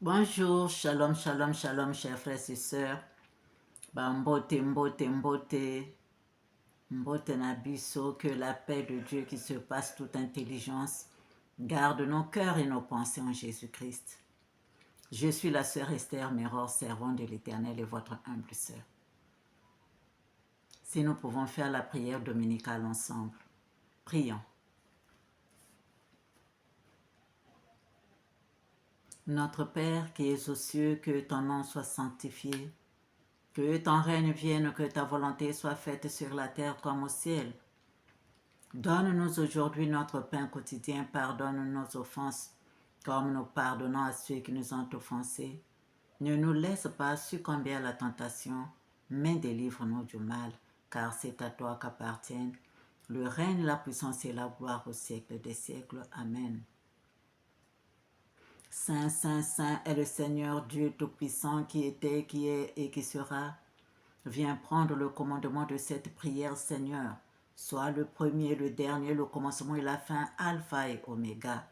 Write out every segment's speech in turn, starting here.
Bonjour, shalom, shalom, shalom, chers frères et sœurs. Mbote, mbote, mbote, mbote nabiso, que la paix de Dieu qui surpasse toute intelligence garde nos cœurs et nos pensées en Jésus-Christ. Je suis la sœur Esther Méror, servante de l'Éternel et votre humble sœur. Si nous pouvons faire la prière dominicale ensemble, prions. Notre Père qui es aux cieux, que ton nom soit sanctifié. Que ton règne vienne, que ta volonté soit faite sur la terre comme au ciel. Donne-nous aujourd'hui notre pain quotidien, pardonne nos offenses, comme nous pardonnons à ceux qui nous ont offensés. Ne nous laisse pas succomber à la tentation, mais délivre-nous du mal, car c'est à toi qu'appartiennent le règne, la puissance et la gloire au siècle des siècles. Amen. Saint, Saint, Saint est le Seigneur Dieu Tout-Puissant qui était, qui est et qui sera. Viens prendre le commandement de cette prière, Seigneur. Sois le premier, le dernier, le commencement et la fin, Alpha et Oméga.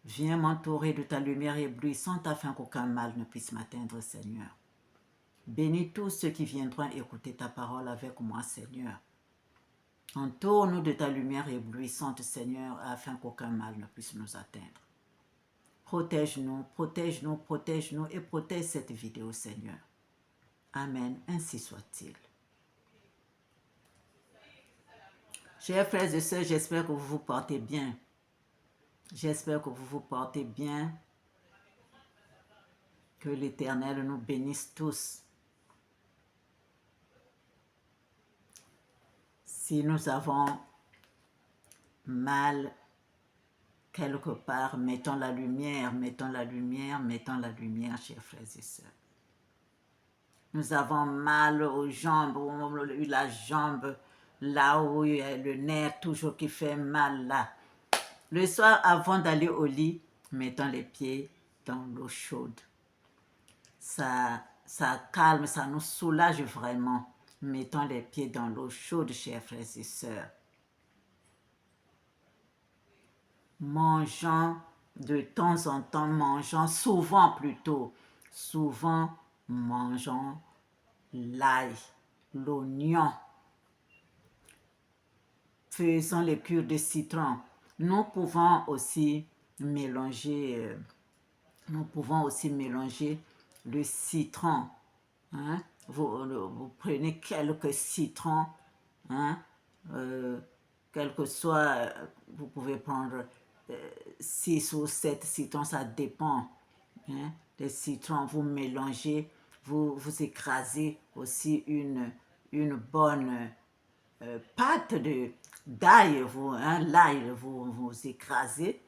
Viens m'entourer de ta lumière éblouissante afin qu'aucun mal ne puisse m'atteindre, Seigneur. Bénis tous ceux qui viendront écouter ta parole avec moi, Seigneur. Entoure-nous de ta lumière éblouissante, Seigneur, afin qu'aucun mal ne puisse nous atteindre. Protège-nous, protège-nous, protège-nous et protège cette vidéo, Seigneur. Amen, ainsi soit-il. Chers frères et sœurs, j'espère que vous vous portez bien. J'espère que vous vous portez bien. Que l'Éternel nous bénisse tous. Si nous avons mal quelque part, mettons la lumière, mettons la lumière, mettons la lumière, chers frères et sœurs. Nous avons mal aux jambes, la jambe, là où il y a le nerf toujours qui fait mal là. Le soir, avant d'aller au lit, mettons les pieds dans l'eau chaude. Ça calme, ça nous soulage vraiment. Mettons les pieds dans l'eau chaude, chers frères et sœurs. Mangeons de temps en temps, mangeons souvent plutôt, souvent mangeons l'ail, l'oignon. Faisons les cures de citron. Nous pouvons aussi mélanger le citron. Hein? Vous prenez quelques citrons, hein? Quel que soit, vous pouvez prendre 6 ou 7 citrons, ça dépend. Hein? Les citrons, vous mélangez, vous écrasez aussi une bonne pâte d'ail, l'ail, vous écrasez,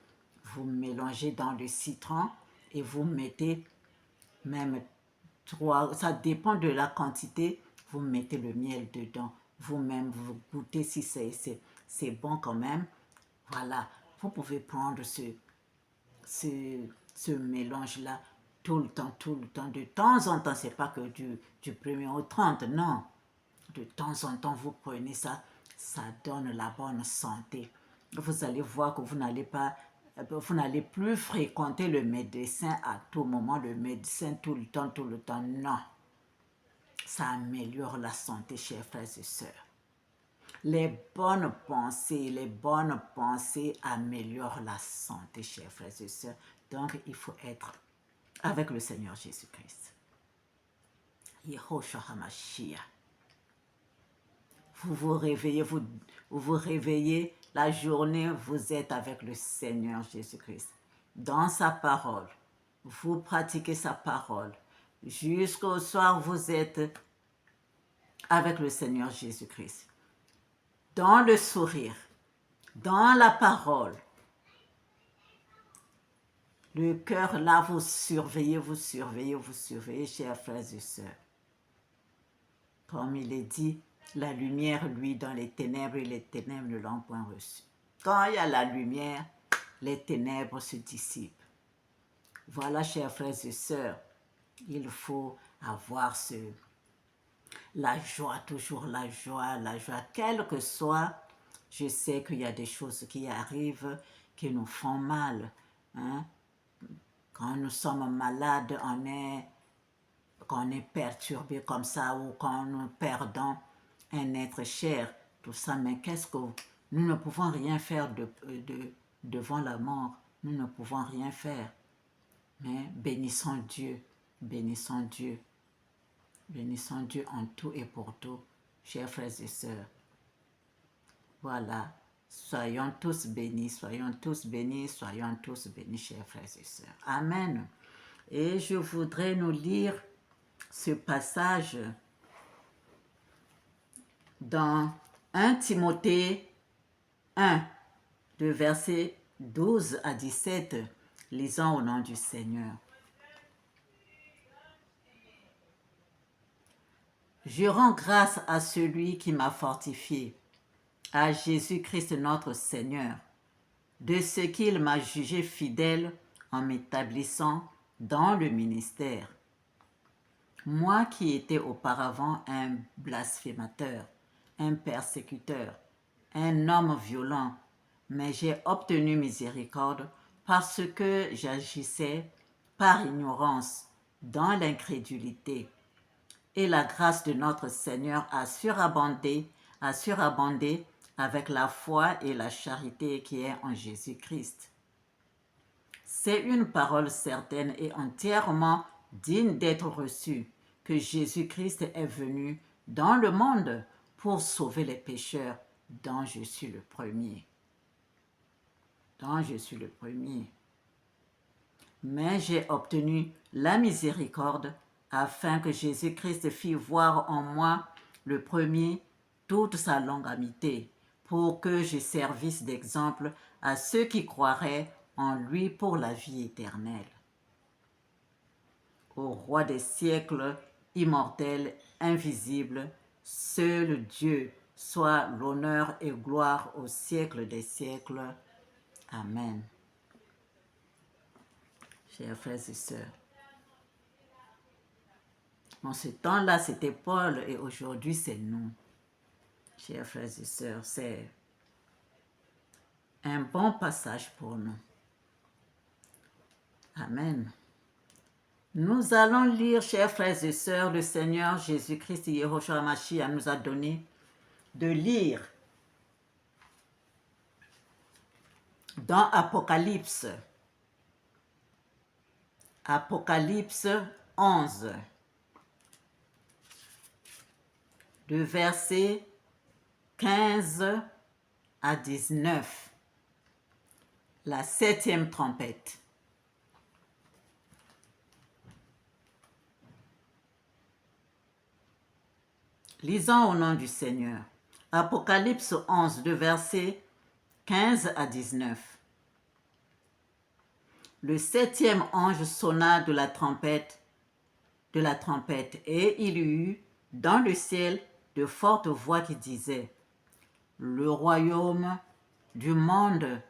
vous mélangez dans le citron et vous mettez même 3, ça dépend de la quantité, vous mettez le miel dedans. Vous-même, vous goûtez si c'est bon quand même. Voilà, vous pouvez prendre ce mélange-là tout le temps, tout le temps. De temps en temps, c'est pas que du 1er au 30, non. De temps en temps, vous prenez ça, ça donne la bonne santé. Vous allez voir que vous n'allez plus fréquenter le médecin à tout moment, le médecin tout le temps, non. Ça améliore la santé, chers frères et sœurs. Les bonnes pensées améliorent la santé, chers frères et sœurs. Donc, il faut être avec le Seigneur Jésus-Christ. Yehoshua HaMashiach. Vous vous réveillez la journée, vous êtes avec le Seigneur Jésus-Christ. Dans sa parole, vous pratiquez sa parole. Jusqu'au soir, vous êtes avec le Seigneur Jésus-Christ. Dans le sourire, dans la parole. Le cœur, là, vous surveillez, chers frères et sœurs. Comme il est dit, la lumière, lui, dans les ténèbres, et les ténèbres ne l'ont point reçu. Quand il y a la lumière, les ténèbres se dissipent. Voilà, chers frères et sœurs, il faut avoir la joie, toujours la joie, quelle que soit. Je sais qu'il y a des choses qui arrivent, qui nous font mal, hein? Quand nous sommes malades, qu'on est perturbé comme ça ou quand nous perdons un être cher, tout ça, mais qu'est-ce que nous ne pouvons rien faire devant la mort, nous ne pouvons rien faire. Mais bénissons Dieu, bénissons Dieu, bénissons Dieu en tout et pour tout, chers frères et sœurs. Voilà, soyons tous bénis, soyons tous bénis, soyons tous bénis, chers frères et sœurs. Amen. Et je voudrais nous lire ce passage dans 1 Timothée 1, de versets 12 à 17, lisons au nom du Seigneur. Je rends grâce à celui qui m'a fortifié, à Jésus-Christ notre Seigneur, de ce qu'il m'a jugé fidèle en m'établissant dans le ministère. Moi qui étais auparavant un blasphémateur, un persécuteur, un homme violent, mais j'ai obtenu miséricorde parce que j'agissais par ignorance dans l'incrédulité. Et la grâce de notre Seigneur a surabondé avec la foi et la charité qui est en Jésus-Christ. C'est une parole certaine et entièrement digne d'être reçue que Jésus-Christ est venu dans le monde pour sauver les pécheurs, dont je suis le premier. Mais j'ai obtenu la miséricorde afin que Jésus-Christ fît voir en moi le premier toute sa longanimité, pour que je servisse d'exemple à ceux qui croiraient en lui pour la vie éternelle. Au roi des siècles, immortel, invisible, seul Dieu, soit l'honneur et gloire au siècle des siècles. Amen. Chers frères et sœurs, en ce temps-là, c'était Paul et aujourd'hui, c'est nous. Chers frères et sœurs, c'est un bon passage pour nous. Amen. Nous allons lire, chers frères et sœurs, le Seigneur Jésus-Christ, Yehoshua Mashiach, nous a donné de lire dans Apocalypse 11, de versets 15 à 19, la 7e trompette. Lisons au nom du Seigneur. Apocalypse 11, de versets 15 à 19. Le 7e ange sonna de la trompette, et il y eut dans le ciel de fortes voix qui disaient: le royaume du monde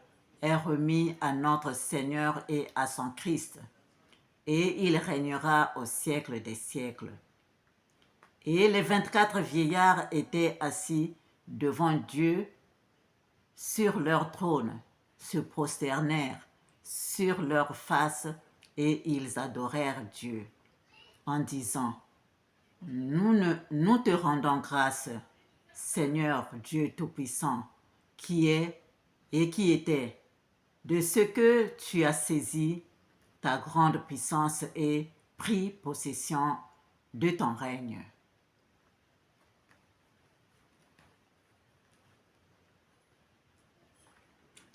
est remis à notre Seigneur et à son Christ, et il régnera au siècle des siècles. Et les 24 vieillards étaient assis devant Dieu sur leur trône, se prosternèrent sur leurs faces et ils adorèrent Dieu en disant: nous te rendons grâce, Seigneur Dieu Tout-Puissant, qui est et qui était, de ce que tu as saisi ta grande puissance et pris possession de ton règne.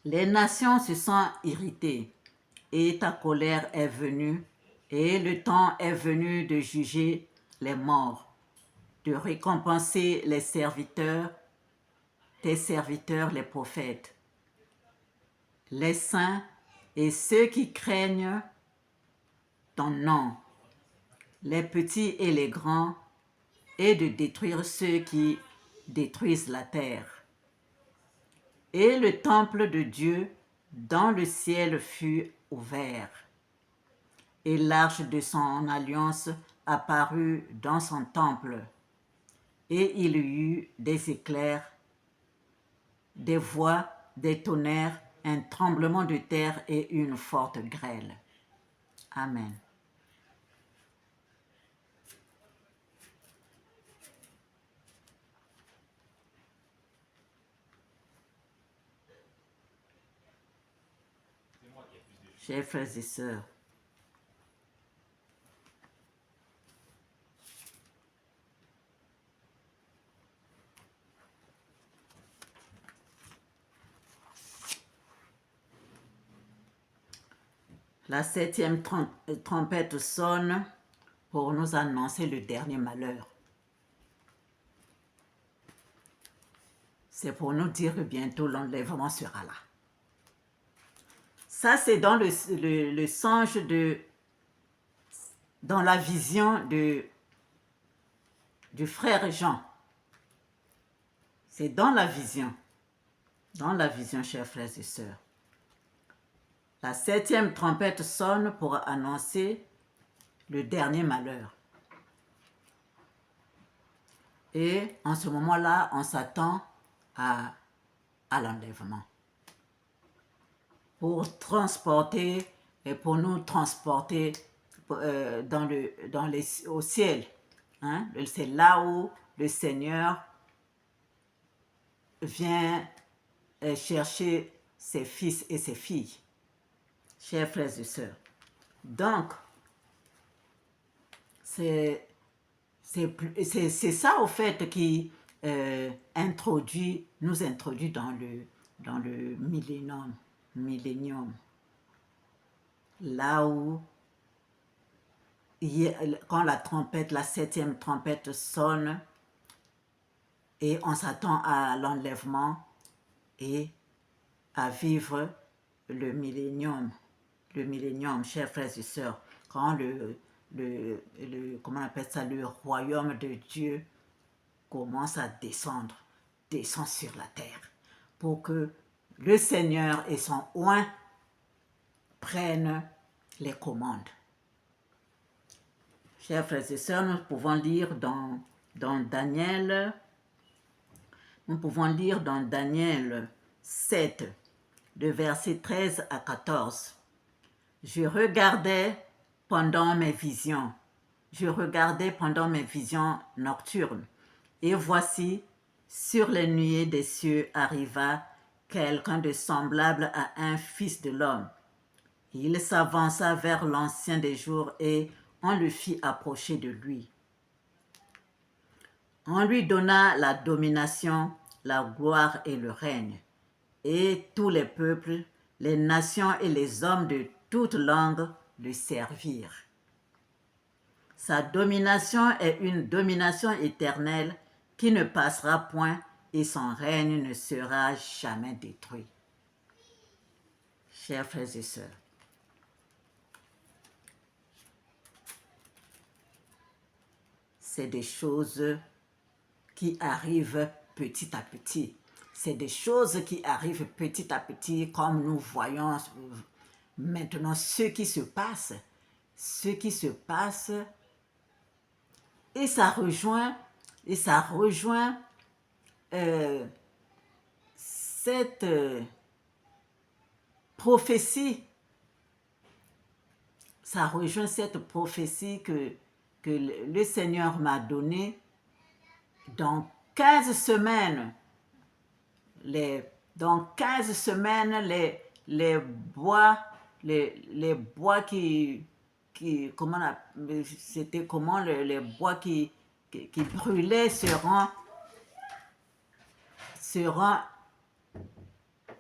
Les nations se sont irritées et ta colère est venue et le temps est venu de juger les morts, de récompenser les serviteurs, tes serviteurs les prophètes, les saints et ceux qui craignent ton nom, les petits et les grands, et de détruire ceux qui détruisent la terre. Et le temple de Dieu dans le ciel fut ouvert, et l'arche de son alliance apparut dans son temple, et il y eut des éclairs, des voix, des tonnerres, un tremblement de terre et une forte grêle. Amen. Chers frères et sœurs, la 7e trompette sonne pour nous annoncer le dernier malheur. C'est pour nous dire que bientôt l'enlèvement sera là. Ça, c'est dans le songe dans la vision du frère Jean. C'est dans la vision, chers frères et sœurs. La 7e trompette sonne pour annoncer le dernier malheur. Et en ce moment-là, on s'attend à l'enlèvement. Pour nous transporter au ciel. Hein? C'est là où le Seigneur vient chercher ses fils et ses filles. Chers frères et sœurs. Donc, c'est ça au fait qui nous introduit dans le millénium. Là où, quand la 7e trompette sonne, et on s'attend à l'enlèvement et à vivre le millénium, chers frères et sœurs, quand comment on appelle ça, le royaume de Dieu commence à descend sur la terre, pour que le Seigneur et son oint prennent les commandes. Chers frères et sœurs, nous pouvons lire dans Daniel, 7, de versets 13 à 14. Je regardais pendant mes visions nocturnes, et voici, sur les nuées des cieux arriva quelqu'un de semblable à un fils de l'homme. Il s'avança vers l'Ancien des jours et on le fit approcher de lui. On lui donna la domination, la gloire et le règne, et tous les peuples, les nations et les hommes de toutes langues le servirent. Sa domination est une domination éternelle qui ne passera point et son règne ne sera jamais détruit. Chers frères et sœurs, c'est des choses qui arrivent petit à petit. C'est des choses qui arrivent petit à petit, comme nous voyons maintenant ce qui se passe. Et ça rejoint cette prophétie. Ça rejoint cette prophétie que le Seigneur m'a donnée dans 15 semaines. Les bois qui les bois qui brûlaient seront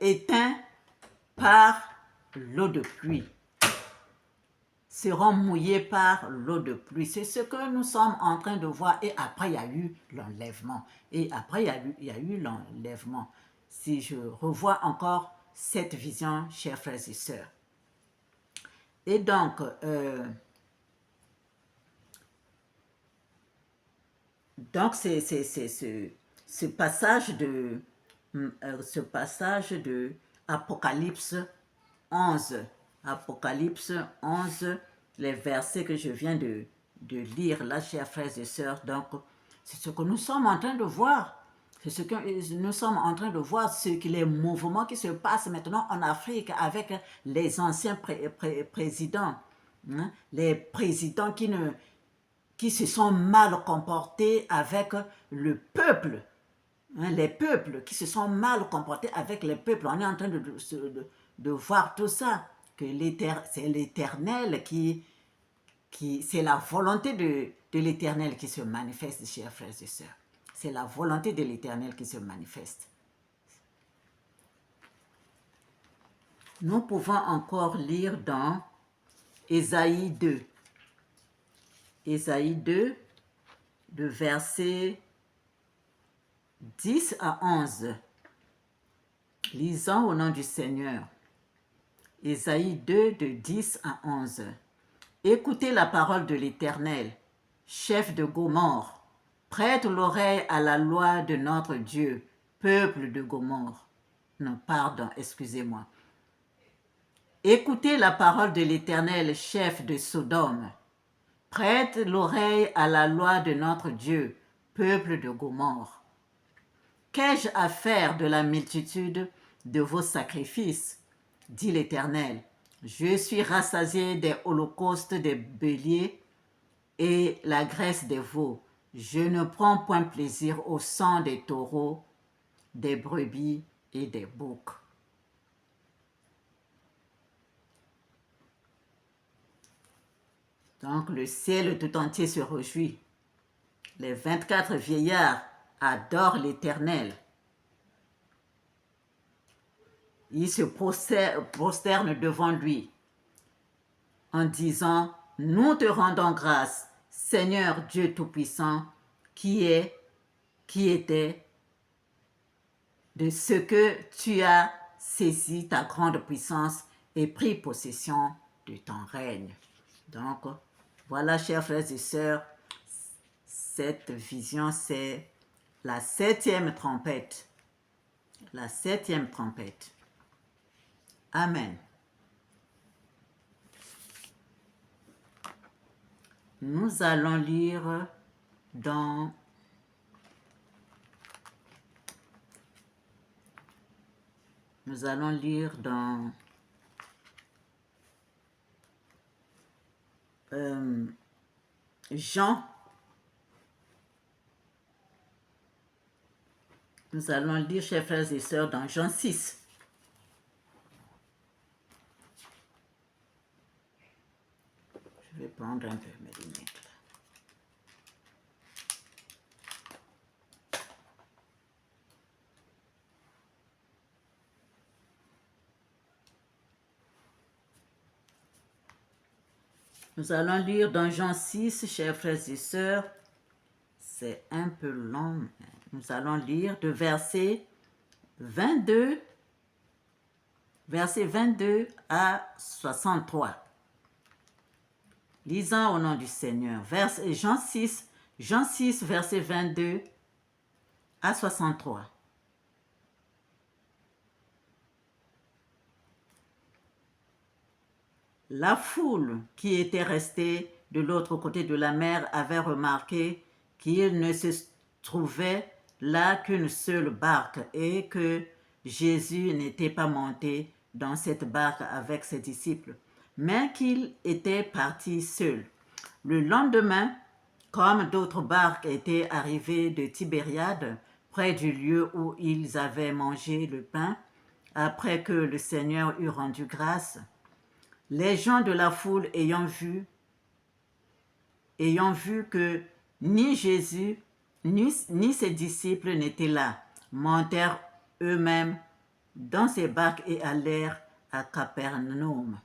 éteints par l'eau de pluie, seront mouillés par l'eau de pluie. C'est ce que nous sommes en train de voir. Et après, il y a eu l'enlèvement. Si je revois encore cette vision, chers frères et sœurs. Et donc, c'est ce passage de Apocalypse 11, les versets que je viens de lire là, chers frères et sœurs. Donc, c'est ce que nous sommes en train de voir. Les mouvements qui se passent maintenant en Afrique avec les anciens présidents. hein, les présidents qui se sont mal comportés avec le peuple, hein, les peuples qui se sont mal comportés avec les peuples. On est en train de voir tout ça, que c'est l'Éternel c'est la volonté de l'Éternel qui se manifeste, chers frères et sœurs. C'est la volonté de l'Éternel qui se manifeste. Nous pouvons encore lire dans Ésaïe 2. Ésaïe 2, de versets 10 à 11. Lisons au nom du Seigneur. Ésaïe 2, de 10 à 11. Écoutez la parole de l'Éternel, chef de Gomorrhe. Prête l'oreille à la loi de notre Dieu, peuple de Gomorrhe. Non, pardon, excusez-moi. Écoutez la parole de l'Éternel, chef de Sodome. Prête l'oreille à la loi de notre Dieu, peuple de Gomorrhe. Qu'ai-je à faire de la multitude de vos sacrifices, dit l'Éternel. Je suis rassasié des holocaustes des béliers et la graisse des veaux. Je ne prends point plaisir au sang des taureaux, des brebis et des boucs. Donc le ciel tout entier se réjouit. Les 24 vieillards adorent l'Éternel. Ils se prosternent devant lui en disant, nous te rendons grâce, Seigneur Dieu Tout-Puissant, qui était, de ce que tu as saisi ta grande puissance et pris possession de ton règne. Donc, voilà, chers frères et sœurs, cette vision, c'est la 7e trompette. La 7e trompette. Amen. Nous allons lire dans Jean. Nous allons lire, chers frères et sœurs, dans Jean 6. Je vais prendre un peu mes lunettes. Nous allons lire dans Jean 6, chers frères et sœurs. C'est un peu long. Nous allons lire de verset 22 à 63. Lisons au nom du Seigneur. Jean 6, verset 22 à 63. La foule qui était restée de l'autre côté de la mer avait remarqué qu'il ne se trouvait là qu'une seule barque et que Jésus n'était pas monté dans cette barque avec ses disciples, mais qu'il était parti seul. Le lendemain, comme d'autres barques étaient arrivées de Tibériade, près du lieu où ils avaient mangé le pain, après que le Seigneur eut rendu grâce, les gens de la foule ayant vu que ni Jésus ni ses disciples n'étaient là, montèrent eux-mêmes dans ces barques et allèrent à Capernaum,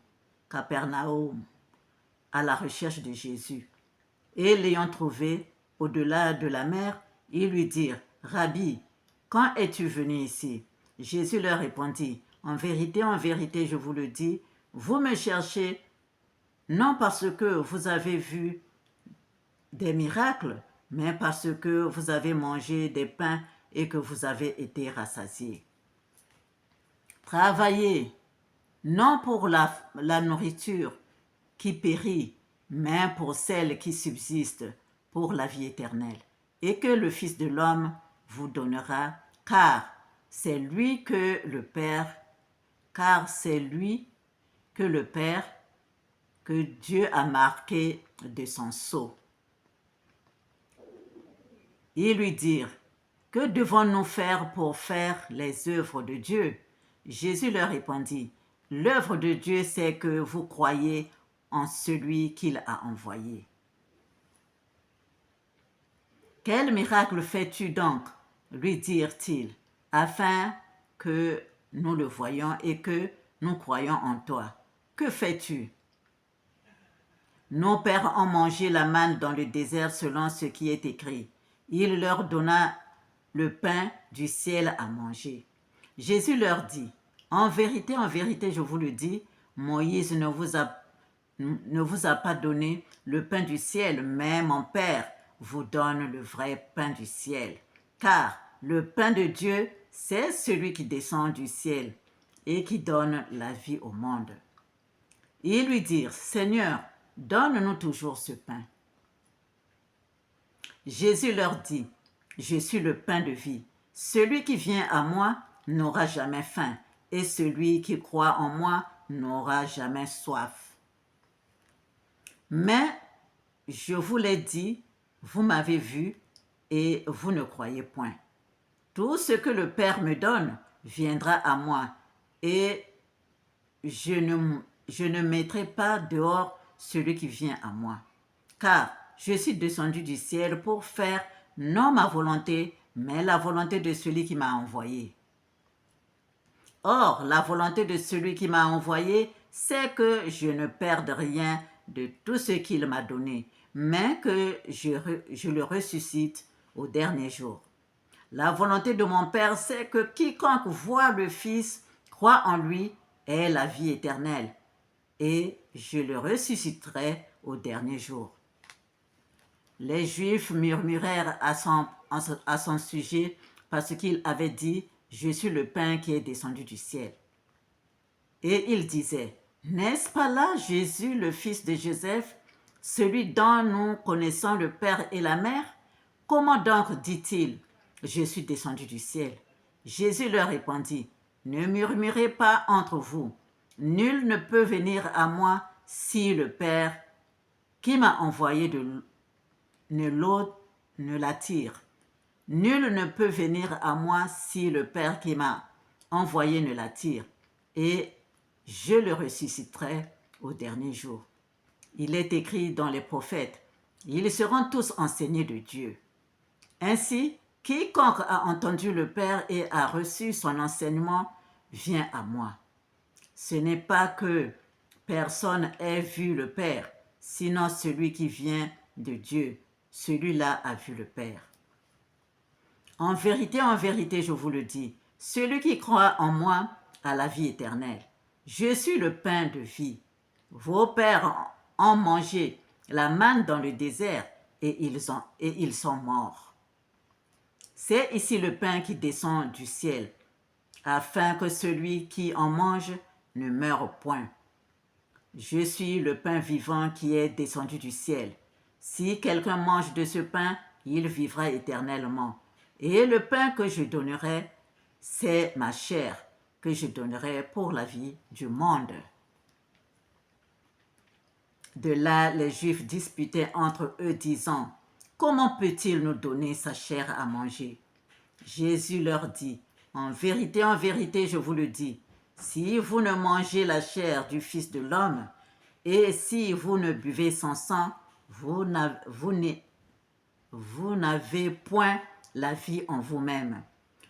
à la recherche de Jésus. Et l'ayant trouvé au-delà de la mer, ils lui dirent, « Rabbi, quand es-tu venu ici ?» Jésus leur répondit, « en vérité, je vous le dis, vous me cherchez non parce que vous avez vu des miracles, mais parce que vous avez mangé des pains et que vous avez été rassasiés. Travaillez, non pour la nourriture qui périt, mais pour celle qui subsiste, pour la vie éternelle, et que le Fils de l'homme vous donnera, car c'est lui que le Père que Dieu a marqué de son sceau. Ils lui dirent, que devons-nous faire pour faire les œuvres de Dieu? Jésus leur répondit, l'œuvre de Dieu, c'est que vous croyez en celui qu'il a envoyé. Quel miracle fais-tu donc? Lui dirent-ils, afin que nous le voyions et que nous croyions en toi. Que fais-tu? Nos pères ont mangé la manne dans le désert selon ce qui est écrit. Il leur donna le pain du ciel à manger. Jésus leur dit, en vérité, je vous le dis, Moïse ne vous a pas donné le pain du ciel, mais mon Père vous donne le vrai pain du ciel. Car le pain de Dieu, c'est celui qui descend du ciel et qui donne la vie au monde. Ils lui dirent, Seigneur, donne-nous toujours ce pain. Jésus leur dit, je suis le pain de vie. Celui qui vient à moi n'aura jamais faim, et celui qui croit en moi n'aura jamais soif. Mais je vous l'ai dit, vous m'avez vu, et vous ne croyez point. Tout ce que le Père me donne viendra à moi, et je ne mettrai pas dehors celui qui vient à moi. Car je suis descendu du ciel pour faire non ma volonté, mais la volonté de celui qui m'a envoyé. Or, la volonté de celui qui m'a envoyé, c'est que je ne perde rien de tout ce qu'il m'a donné, mais que je le ressuscite au dernier jour. La volonté de mon Père, c'est que quiconque voit le Fils, croit en lui, ait la vie éternelle, et je le ressusciterai au dernier jour. Les Juifs murmurèrent à son sujet parce qu'il avait dit « Je suis le pain qui est descendu du ciel ». Et ils disaient « N'est-ce pas là Jésus, le fils de Joseph, celui dont nous connaissons le père et la mère? Comment donc dit-il « Je suis descendu du ciel » Jésus leur répondit « Ne murmurez pas entre vous. Nul ne peut venir à moi si le Père qui m'a envoyé ne l'attire. Nul ne peut venir à moi si le Père qui m'a envoyé ne l'attire, et je le ressusciterai au dernier jour. Il est écrit dans les prophètes, ils seront tous enseignés de Dieu. Ainsi, quiconque a entendu le Père et a reçu son enseignement vient à moi. Ce n'est pas que personne ait vu le Père, sinon celui qui vient de Dieu. Celui-là a vu le Père. En vérité, je vous le dis, celui qui croit en moi a la vie éternelle. Je suis le pain de vie. Vos pères ont mangé la manne dans le désert et ils sont morts. C'est ici le pain qui descend du ciel, afin que celui qui en mange ne meure point. Je suis le pain vivant qui est descendu du ciel. Si quelqu'un mange de ce pain, il vivra éternellement. Et le pain que je donnerai, c'est ma chair que je donnerai pour la vie du monde. De là, les Juifs disputaient entre eux, disant, « Comment peut-il nous donner sa chair à manger ?» Jésus leur dit, « En vérité, je vous le dis, si vous ne mangez la chair du Fils de l'homme, et si vous ne buvez son sang, vous n'avez point la vie en vous-même.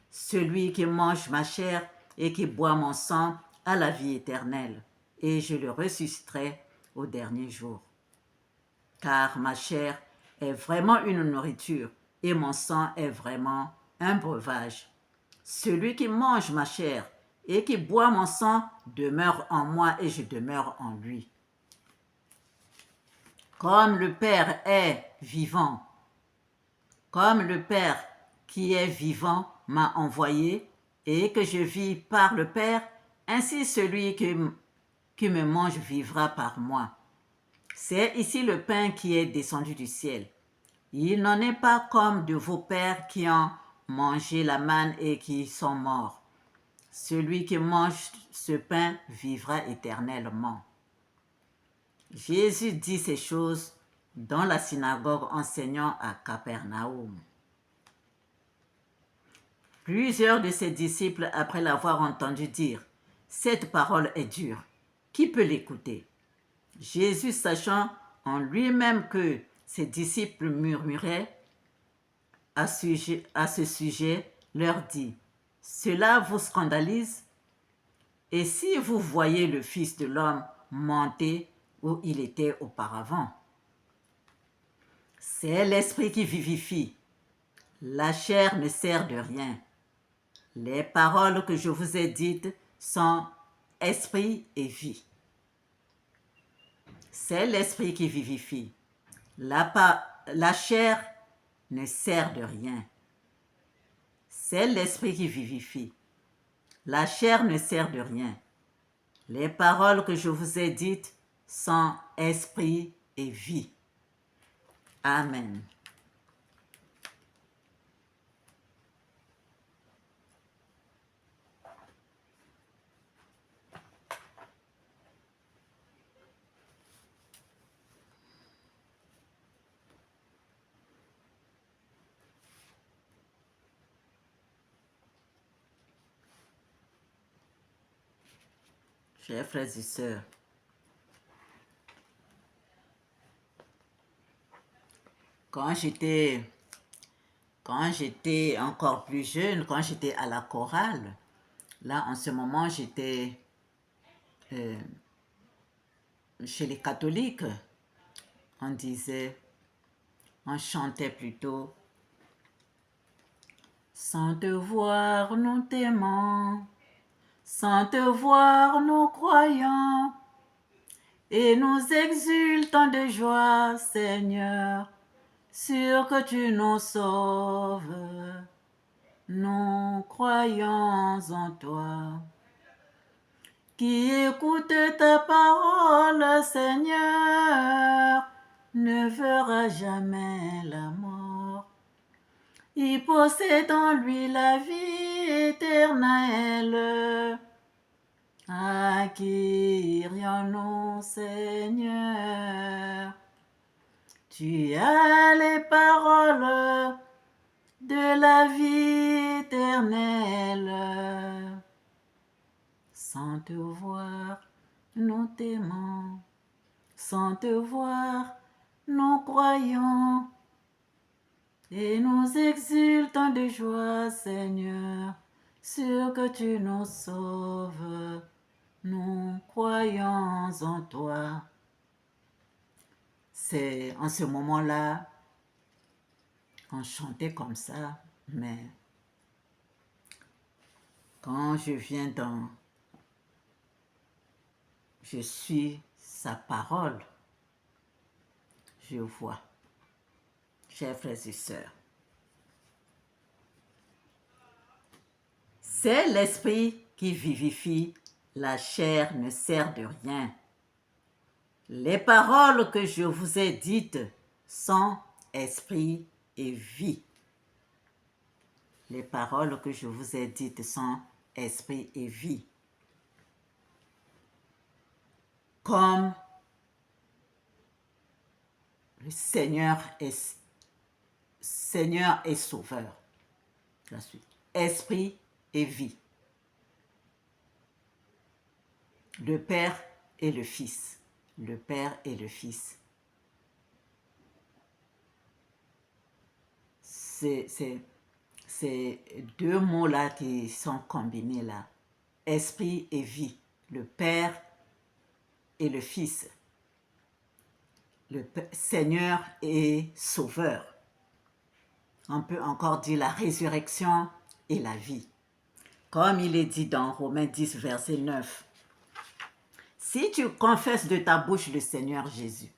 Celui qui mange ma chair et qui boit mon sang a la vie éternelle, et je le ressusciterai au dernier jour. Car ma chair est vraiment une nourriture, et mon sang est vraiment un breuvage. Celui qui mange ma chair et qui boit mon sang demeure en moi et je demeure en lui. Comme le Père est vivant, comme le Père qui est vivant m'a envoyé et que je vis par le Père, ainsi celui qui me mange vivra par moi. C'est ici le pain qui est descendu du ciel. Il n'en est pas comme de vos pères qui ont mangé la manne et qui sont morts. Celui qui mange ce pain vivra éternellement. Jésus dit ces choses dans la synagogue enseignant à Capernaum. Plusieurs de ses disciples, après l'avoir entendu dire « Cette parole est dure, qui peut l'écouter ?» Jésus, sachant en lui-même que ses disciples murmuraient à ce sujet, leur dit « Cela vous scandalise? Et si vous voyez le Fils de l'homme monter où il était auparavant? C'est l'Esprit qui vivifie. La chair ne sert de rien. Les paroles que je vous ai dites sont esprit et vie. C'est l'Esprit qui vivifie. La chair ne sert de rien. C'est l'Esprit qui vivifie. La chair ne sert de rien. Les paroles que je vous ai dites sont esprit et vie. Amen. Chers frères et sœurs, quand j'étais encore plus jeune, quand j'étais à la chorale, là en ce moment j'étais chez les catholiques, on chantait plutôt « Sans te voir nous t'aimons, sans te voir nous croyons, et nous exultons de joie, Seigneur, sûr que tu nous sauves. Nous croyons en toi. Qui écoute ta parole, Seigneur, ne verra jamais la mort. Il possède en lui la vie éternelle. À qui irions-nous, Seigneur? Tu as les paroles de la vie éternelle. Sans te voir, nous t'aimons. Sans te voir, nous croyons. Et nous exultons de joie, Seigneur, sûr que tu nous sauves. Nous croyons en toi. C'est en ce moment-là, on chantait comme ça, mais quand je suis sa parole, je vois. Chers frères et sœurs, c'est l'esprit qui vivifie, la chair ne sert de rien. Les paroles que je vous ai dites sont esprit et vie. Les paroles que je vous ai dites sont esprit et vie. Comme le Seigneur est sauveur. La suite. Esprit et vie. Le Père et le Fils. Le Père et le Fils. C'est deux mots-là qui sont combinés là. Esprit et vie. Le Père et le Fils. Le Seigneur et Sauveur. On peut encore dire la résurrection et la vie. Comme il est dit dans Romains 10, verset 9. Si tu confesses de ta bouche le Seigneur Jésus,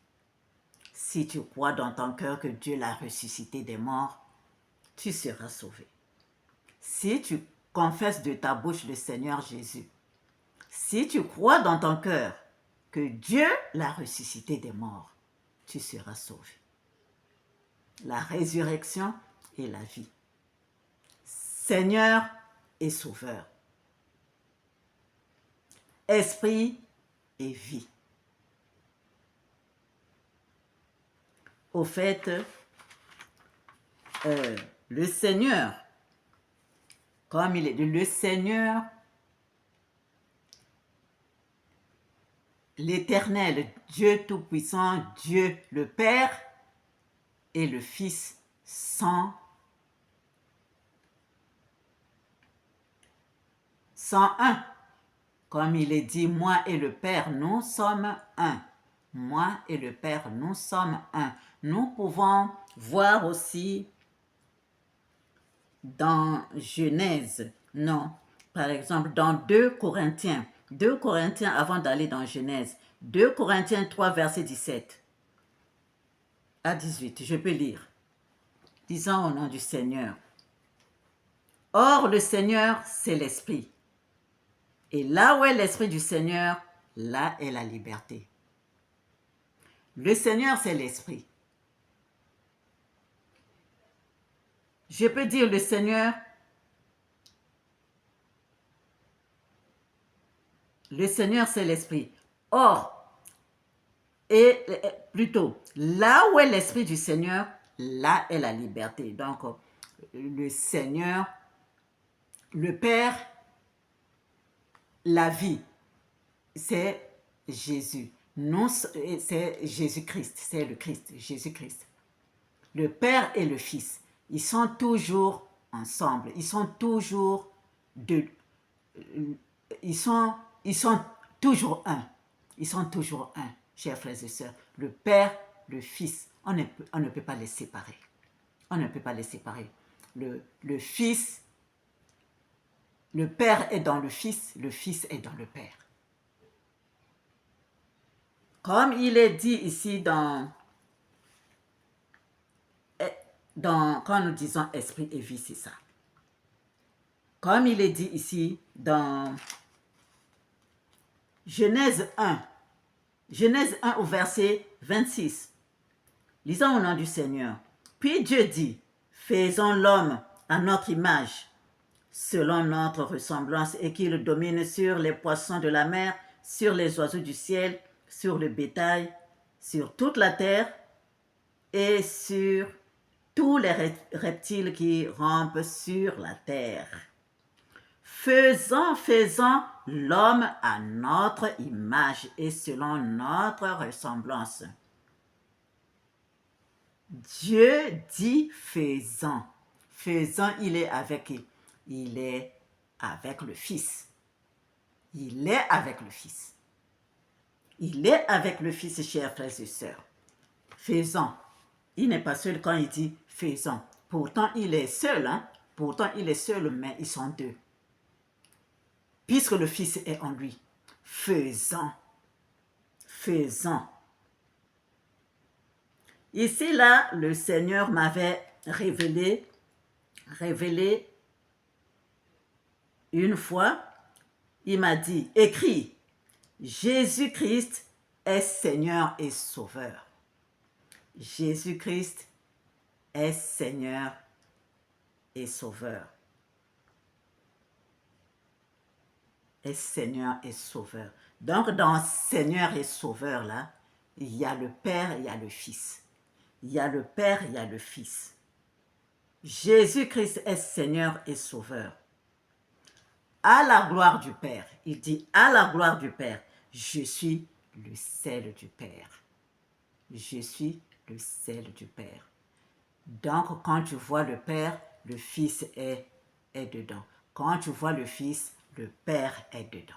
si tu crois dans ton cœur que Dieu l'a ressuscité des morts, tu seras sauvé. Si tu confesses de ta bouche le Seigneur Jésus, si tu crois dans ton cœur que Dieu l'a ressuscité des morts, tu seras sauvé. La résurrection et la vie. Seigneur et Sauveur. Esprit et vie. au fait, le Seigneur, comme il est le Seigneur, l'Éternel, Dieu Tout-Puissant, Dieu le Père et le Fils sont un. Comme il est dit, moi et le Père, nous sommes un. Moi et le Père, nous sommes un. Nous pouvons voir aussi dans Genèse, non, par exemple dans 2 Corinthiens, 2 Corinthiens avant d'aller dans Genèse, 2 Corinthiens 3, verset 17 à 18, je peux lire. Disons au nom du Seigneur. Or, le Seigneur, c'est l'Esprit. Et là où est l'Esprit du Seigneur, là est la liberté. Le Seigneur, c'est l'Esprit. Je peux dire le Seigneur, c'est l'Esprit. Or, et plutôt, là où est l'Esprit du Seigneur, là est la liberté. Donc, le Seigneur, le Père, la vie, c'est Jésus. Non, c'est Jésus-Christ, c'est le Christ, Jésus-Christ. Le Père et le Fils, ils sont toujours ensemble, ils sont toujours ils sont toujours un. Ils sont toujours un, chers frères et sœurs. Le Père, le Fils, on ne peut pas les séparer. On ne peut pas les séparer. Le Fils, le Père est dans le Fils est dans le Père. Comme il est dit ici quand nous disons esprit et vie, c'est ça. Comme il est dit ici dans Genèse 1 au verset 26. Lisons au nom du Seigneur. Puis Dieu dit, faisons l'homme à notre image, selon notre ressemblance, et qu'il domine sur les poissons de la mer, sur les oiseaux du ciel, sur le bétail, sur toute la terre et sur tous les reptiles qui rampent sur la terre. Faisons l'homme à notre image et selon notre ressemblance. Dieu dit faisons. Faisons, il est avec le Fils. Il est avec le Fils. Il est avec le Fils, chers frères et sœurs. Faisons. Il n'est pas seul quand il dit faisons. Pourtant, il est seul, hein? Pourtant, il est seul, mais ils sont deux. Puisque le Fils est en lui. Faisons. Ici, là, le Seigneur m'avait révélé une fois, il m'a dit, écris, Jésus-Christ est Seigneur et Sauveur. Jésus-Christ est Seigneur et Sauveur. Est Seigneur et Sauveur. Donc, dans Seigneur et Sauveur, là, il y a le Père, il y a le Fils. Il y a le Père, il y a le Fils. Jésus-Christ est Seigneur et Sauveur. À la gloire du Père. Il dit, à la gloire du Père, je suis le sel du Père. Je suis le sel du Père. Donc, quand tu vois le Père, le Fils est dedans. Quand tu vois le Fils, le Père est dedans.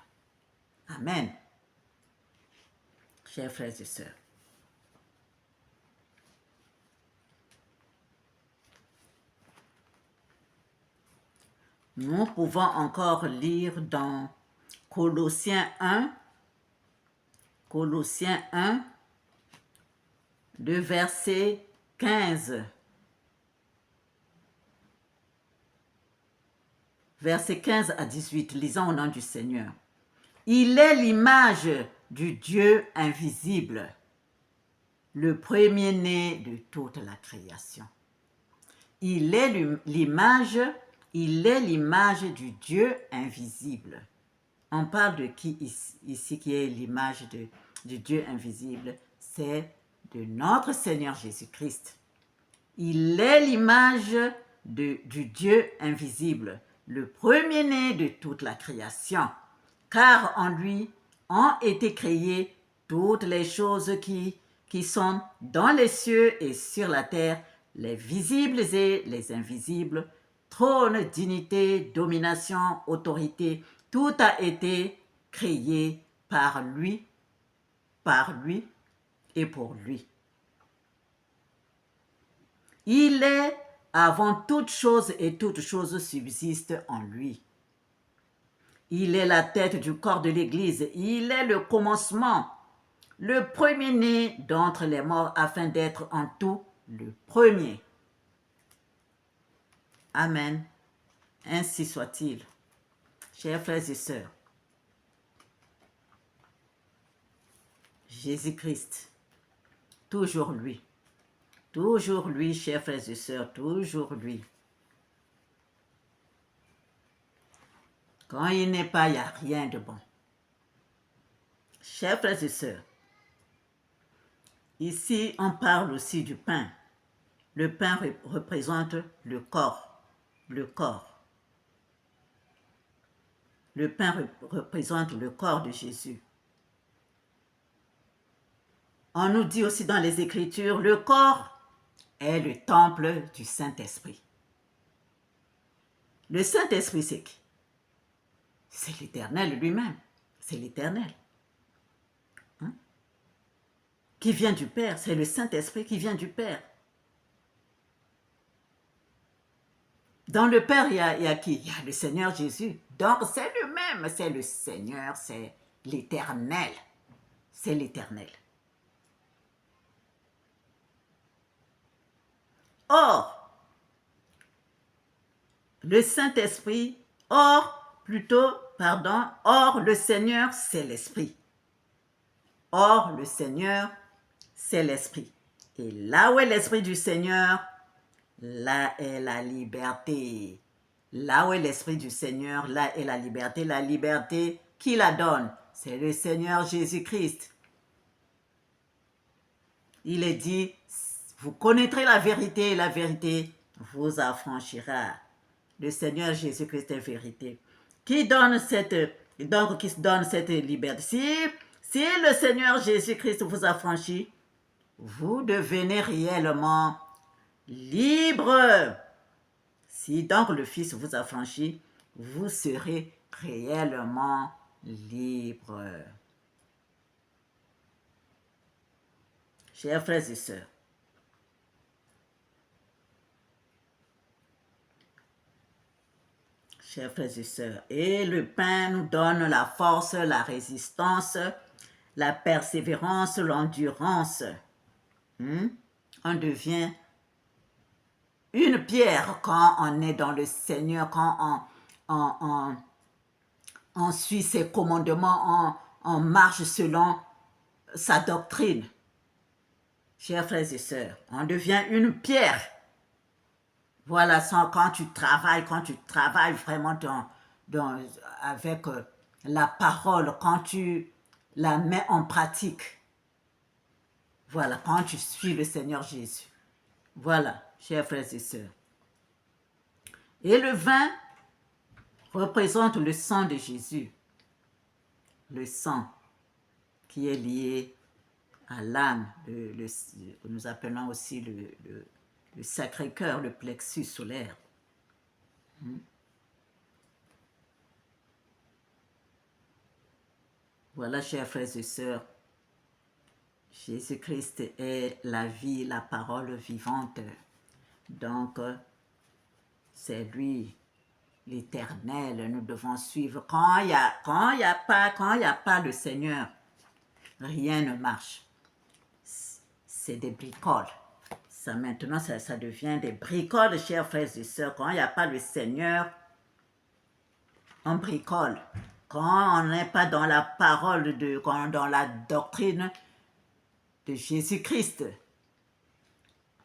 Amen. Chers frères et sœurs. Nous pouvons encore lire dans Colossiens 1, le verset 15. Verset 15 à 18, lisons au nom du Seigneur. Il est l'image du Dieu invisible, le premier-né de toute la création. Il est l'image du Dieu invisible. On parle de qui ici qui est l'image du Dieu invisible? C'est de notre Seigneur Jésus-Christ. Il est l'image du Dieu invisible, le premier-né de toute la création, car en lui ont été créées toutes les choses qui sont dans les cieux et sur la terre, les visibles et les invisibles, trône, dignité, domination, autorité, tout a été créé par lui et pour lui. Il est avant toute chose et toute chose subsiste en lui. Il est la tête du corps de l'Église. Il est le commencement, le premier-né d'entre les morts, afin d'être en tout le premier. Amen. Ainsi soit-il. Chers frères et sœurs, Jésus-Christ, toujours lui, chers frères et sœurs, toujours lui. Quand il n'est pas, il n'y a rien de bon. Chers frères et sœurs, ici on parle aussi du pain. Le pain représente le corps. Le corps. Le pain représente le corps de Jésus. On nous dit aussi dans les Écritures, le corps est le temple du Saint-Esprit. Le Saint-Esprit, c'est qui? C'est l'Éternel lui-même. C'est l'Éternel. Hein? Qui vient du Père. C'est le Saint-Esprit qui vient du Père. Dans le Père, il y a qui? Il y a le Seigneur Jésus. Donc, c'est lui-même. C'est le Seigneur. C'est l'Éternel. C'est l'Éternel. Or, le Saint-Esprit, or, le Seigneur, c'est l'Esprit. Or, le Seigneur, c'est l'Esprit. Et là où est l'Esprit du Seigneur, là est la liberté. Là où est l'Esprit du Seigneur, là est la liberté. La liberté, qui la donne? C'est le Seigneur Jésus-Christ. Il est dit, vous connaîtrez la vérité et la vérité vous affranchira. Le Seigneur Jésus-Christ est vérité. Qui donne cette liberté? Si le Seigneur Jésus-Christ vous affranchit, vous devenez réellement libre. Si donc le Fils vous affranchit, vous serez réellement libre. Chers frères et sœurs, et le pain nous donne la force, la résistance, la persévérance, l'endurance. On devient une pierre quand on est dans le Seigneur, quand on suit ses commandements, on marche selon sa doctrine. Chers frères et sœurs, on devient une pierre. Voilà, quand tu travailles vraiment avec la parole, quand tu la mets en pratique. Voilà, quand tu suis le Seigneur Jésus. Voilà, chers frères et sœurs. Et le vin représente le sang de Jésus. Le sang qui est lié à l'âme. Nous appelons aussi le Sacré-Cœur, le plexus solaire. Voilà, chers frères et sœurs, Jésus-Christ est la vie, la parole vivante. Donc, c'est lui, l'Éternel. Nous devons suivre. Quand il n'y a pas le Seigneur, rien ne marche. C'est des bricoles. Maintenant, ça devient des bricoles, chers frères et sœurs. Quand il n'y a pas le Seigneur, on bricole. Quand on n'est pas dans la parole, dans la doctrine de Jésus-Christ,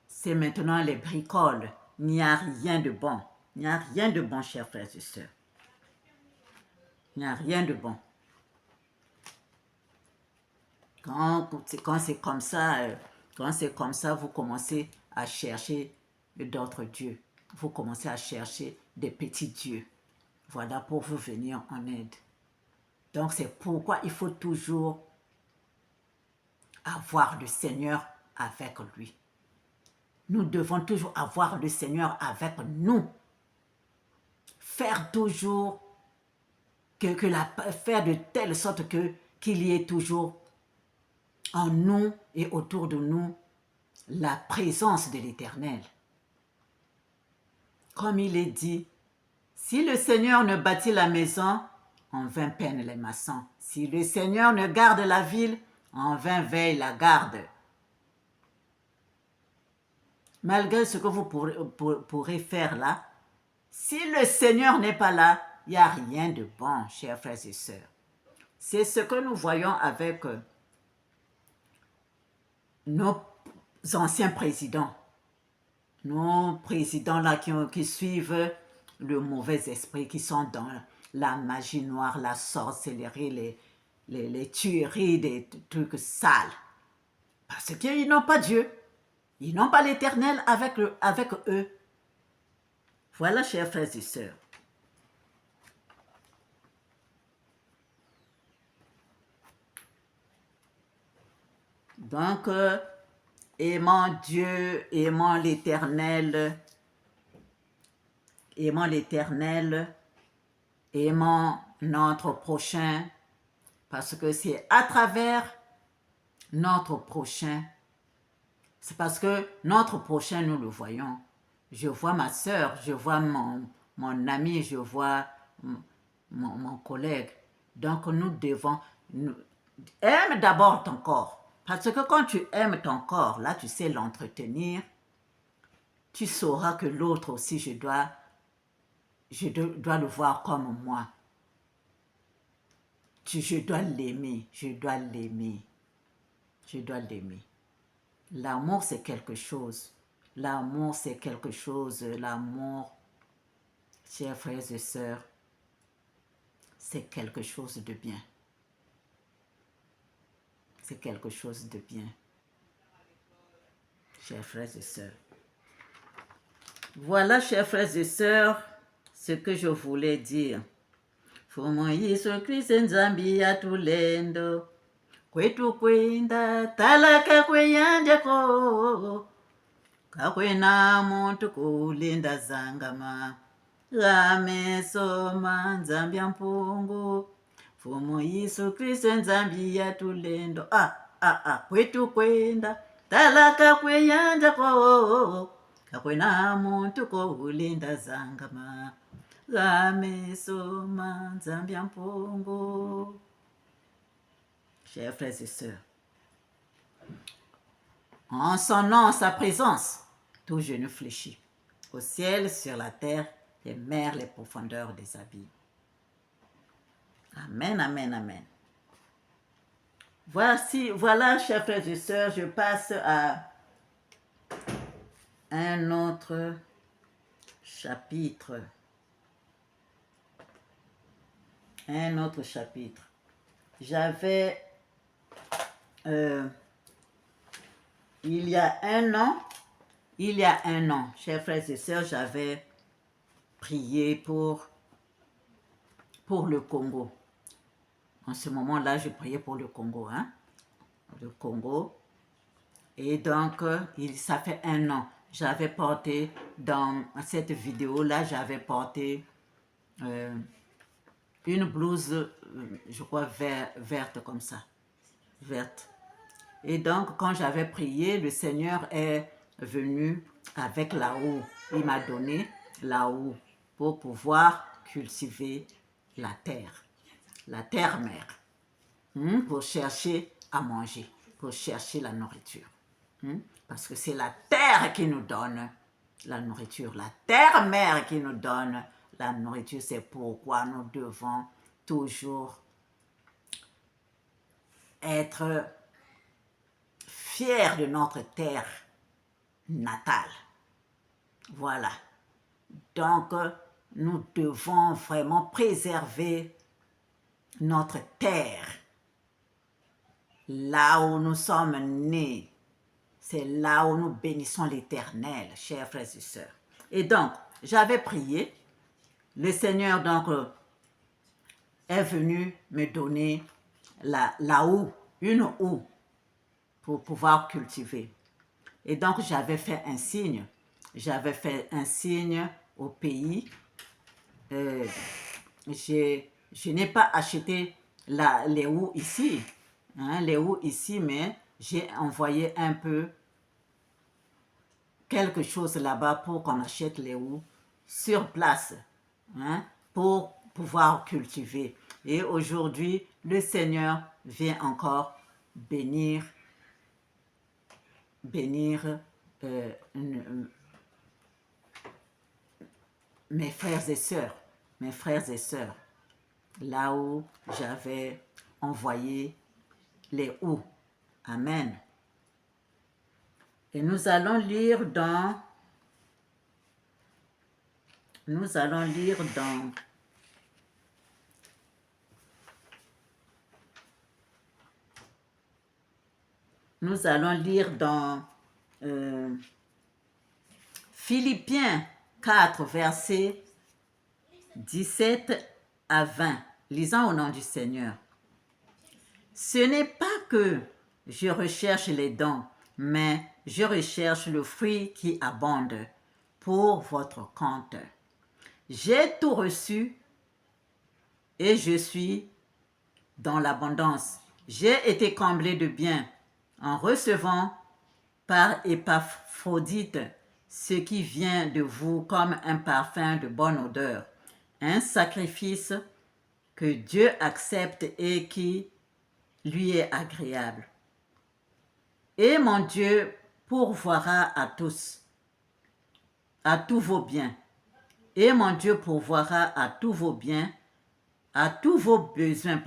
c'est maintenant les bricoles. Il n'y a rien de bon. Il n'y a rien de bon, chers frères et sœurs. Il n'y a rien de bon. Quand c'est comme ça, Quand c'est comme ça, vous commencez à chercher d'autres dieux. Vous commencez à chercher des petits dieux. Voilà, pour vous venir en aide. Donc, c'est pourquoi il faut toujours avoir le Seigneur avec lui. Nous devons toujours avoir le Seigneur avec nous. Faire toujours, faire de telle sorte qu'il y ait toujours en nous et autour de nous la présence de l'Éternel. Comme il est dit, si le Seigneur ne bâtit la maison, en vain peinent les maçons. Si le Seigneur ne garde la ville, en vain veille la garde. Malgré ce que vous pourrez faire là, si le Seigneur n'est pas là, il n'y a rien de bon, chers frères et sœurs. C'est ce que nous voyons avec nos anciens présidents. Nos présidents là qui suivent le mauvais esprit, qui sont dans la magie noire, la sorcellerie, les tueries, des trucs sales. Parce qu'ils n'ont pas Dieu. Ils n'ont pas l'Éternel avec eux. Voilà, chers frères et sœurs. Donc, aimons Dieu, aimons l'Éternel, aimons notre prochain, parce que c'est à travers notre prochain, c'est parce que notre prochain, nous le voyons. Je vois ma soeur, je vois mon ami, je vois mon collègue. Donc, nous devons... aime d'abord ton corps. Parce que quand tu aimes ton corps, là, tu sais l'entretenir. Tu sauras que l'autre aussi, je dois le voir comme moi. Je dois l'aimer, je dois l'aimer. Je dois l'aimer. L'amour, c'est quelque chose. L'amour, c'est quelque chose. L'amour, chers frères et sœurs, c'est quelque chose de bien. C'est quelque chose de bien. Chers frères et sœurs. Voilà, chers frères et sœurs, ce que je voulais dire. Fumo Yesu Kristo nzambi yatulendo kwetu kwenda talaka kweyanjako kakwena muntu kulinda zangama gamesoma nzambi ya mpungu Fumo Yesu Kristo nzambi yatulendo kwetu kwenda talaka kweyanjako kakwena muntu kulinda zangama Chers frères et sœurs, en son nom, en sa présence, tout genou fléchit, au ciel, sur la terre, les mers, les profondeurs des abîmes. Amen, amen, amen. Voilà, chers frères et sœurs, je passe à un autre chapitre. Un autre chapitre. J'avais, il y a un an, chers frères et sœurs, j'avais prié pour le Congo. En ce moment-là, je priais pour le Congo, le Congo. Et donc, ça fait un an. J'avais porté, dans cette vidéo-là, j'avais porté une blouse, je crois, verte comme ça, verte. Et donc, quand j'avais prié, le Seigneur est venu avec la houe. Il m'a donné la houe pour pouvoir cultiver la terre-mère, pour chercher à manger, pour chercher la nourriture. Parce que c'est la terre qui nous donne la nourriture, la terre-mère qui nous donne la nourriture. C'est pourquoi nous devons toujours être fiers de notre terre natale. Voilà. Donc, nous devons vraiment préserver notre terre. Là où nous sommes nés, c'est là où nous bénissons l'Éternel, chers frères et sœurs. Et donc, j'avais prié. Le Seigneur donc est venu me donner la houe, une houe pour pouvoir cultiver. Et donc, j'avais fait un signe. J'avais fait un signe au pays. Je n'ai pas acheté les houes ici, les houes ici, mais j'ai envoyé un peu quelque chose là-bas pour qu'on achète les houes sur place, pour pouvoir cultiver. Et aujourd'hui, le Seigneur vient encore bénir mes frères et sœurs, là où j'avais envoyé les houes. Amen. Et nous allons lire dans Nous allons lire dans Philippiens 4, versets 17 à 20. Lisons au nom du Seigneur. Ce n'est pas que je recherche les dons, mais je recherche le fruit qui abonde pour votre compte. J'ai tout reçu et je suis dans l'abondance. J'ai été comblé de bien en recevant par Épaphrodite ce qui vient de vous comme un parfum de bonne odeur, un sacrifice que Dieu accepte et qui lui est agréable. Et mon Dieu pourvoira à tous vos biens. Et mon Dieu pourvoira à tous vos biens, à tous vos besoins,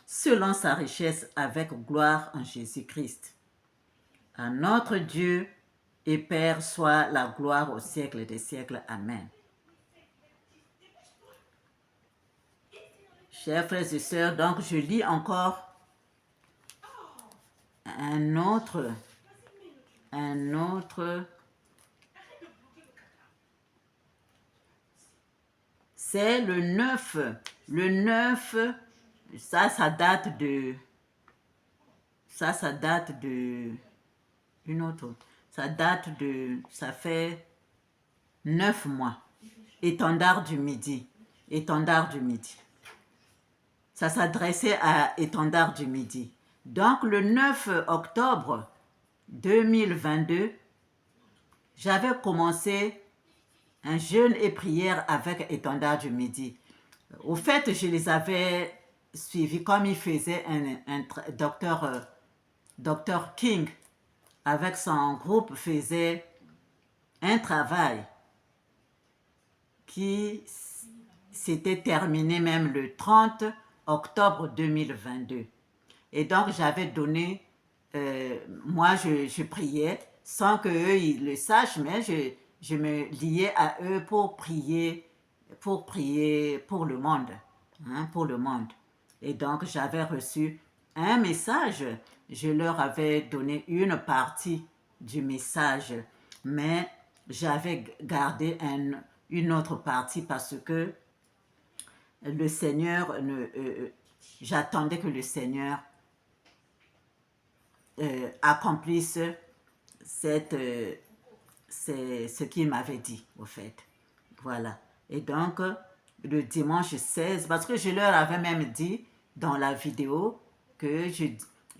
selon sa richesse avec gloire en Jésus-Christ. À notre Dieu et Père soit la gloire au siècle des siècles. Amen. Chers frères et sœurs, donc je lis encore un autre. C'est le 9. Le 9, ça date de une autre. Ça fait 9 mois. Étendard du Midi. Ça s'adressait à Étendard du Midi. Donc, le 9 octobre 2022, j'avais commencé un jeûne et prière avec Étendard du Midi. Au fait, je les avais suivis comme il faisait un docteur King avec son groupe faisait un travail qui s'était terminé même le 30 octobre 2022. Et donc, j'avais donné, moi, je priais sans qu'eux, ils le sachent, mais je me liais à eux pour prier pour le monde, pour le monde. Et donc, j'avais reçu un message. Je leur avais donné une partie du message, mais j'avais gardé une autre partie parce que le Seigneur, j'attendais que le Seigneur accomplisse ce qu'il m'avait dit, au fait. Voilà. Et donc, le dimanche 16, parce que je leur avais même dit dans la vidéo que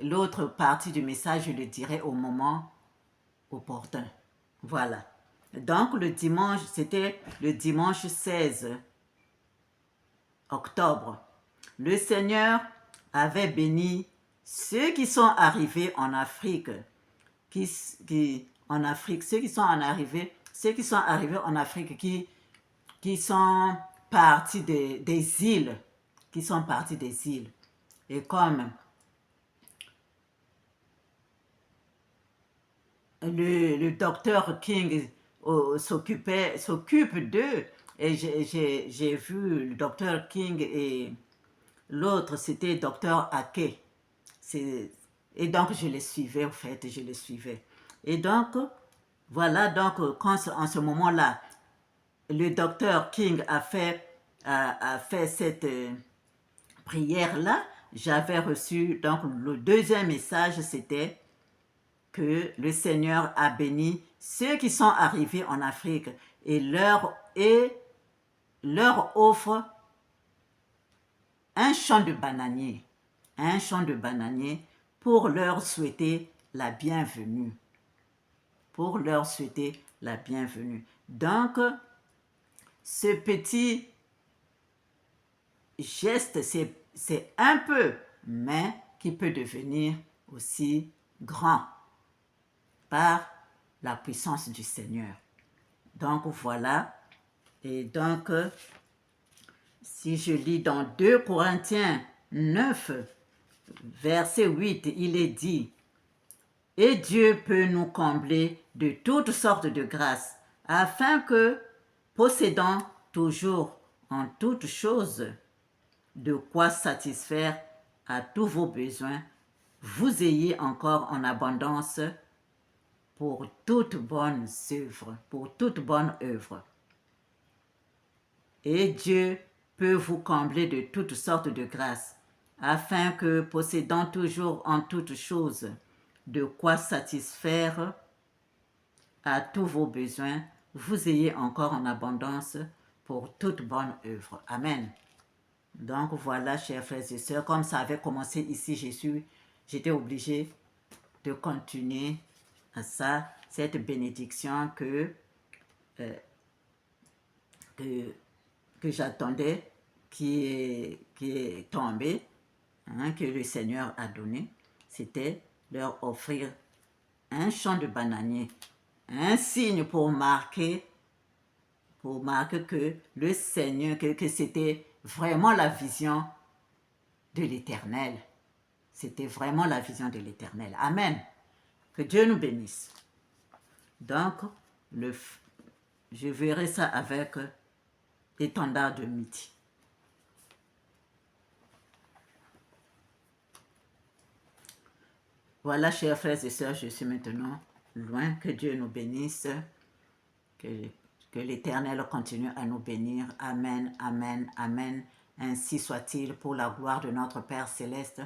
l'autre partie du message, je le dirai au moment opportun. Voilà. Donc, le dimanche, c'était le dimanche 16 octobre. Le Seigneur avait béni ceux qui sont arrivés en Afrique, ceux qui sont arrivés en Afrique, qui sont partis des îles, Et comme le docteur King s'occupe d'eux, et j'ai vu le docteur King et l'autre, c'était docteur Ake. Et donc, je les suivais, en fait, je les suivais. Et donc, voilà, donc, en ce moment-là, le docteur King a fait cette prière-là, j'avais reçu, donc, le deuxième message, c'était que le Seigneur a béni ceux qui sont arrivés en Afrique et leur offre un champ de bananiers, pour leur souhaiter la bienvenue. Pour leur souhaiter la bienvenue. Donc, ce petit geste, c'est un peu, mais qui peut devenir aussi grand par la puissance du Seigneur. Donc, voilà. Et donc, si je lis dans 2 Corinthiens 9, verset 8, il est dit, « Et Dieu peut nous combler de toutes sortes de grâces, afin que, possédant toujours en toutes choses de quoi satisfaire à tous vos besoins, vous ayez encore en abondance pour toute bonne œuvre. Et Dieu peut vous combler de toutes sortes de grâces, afin que, possédant toujours en toutes choses de quoi satisfaire à tous vos besoins, vous ayez encore en abondance pour toute bonne œuvre. Amen. Donc voilà, chers frères et sœurs, comme ça avait commencé ici, j'étais obligée de continuer à ça, cette bénédiction que j'attendais, qui est tombée, que le Seigneur a donné. C'était leur offrir un champ de bananier, un signe pour marquer que le Seigneur, que c'était vraiment la vision de l'Éternel. C'était vraiment la vision de l'Éternel. Amen. Que Dieu nous bénisse. Donc, je verrai ça avec l'étendard de midi. Voilà, chers frères et sœurs, je suis maintenant loin. Que Dieu nous bénisse. Que l'Éternel continue à nous bénir. Amen, amen, amen. Ainsi soit-il, pour la gloire de notre Père Céleste,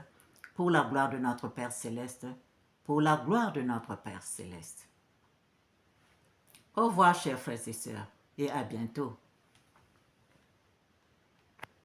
pour la gloire de notre Père Céleste, pour la gloire de notre Père Céleste. Au revoir, chers frères et sœurs, et à bientôt.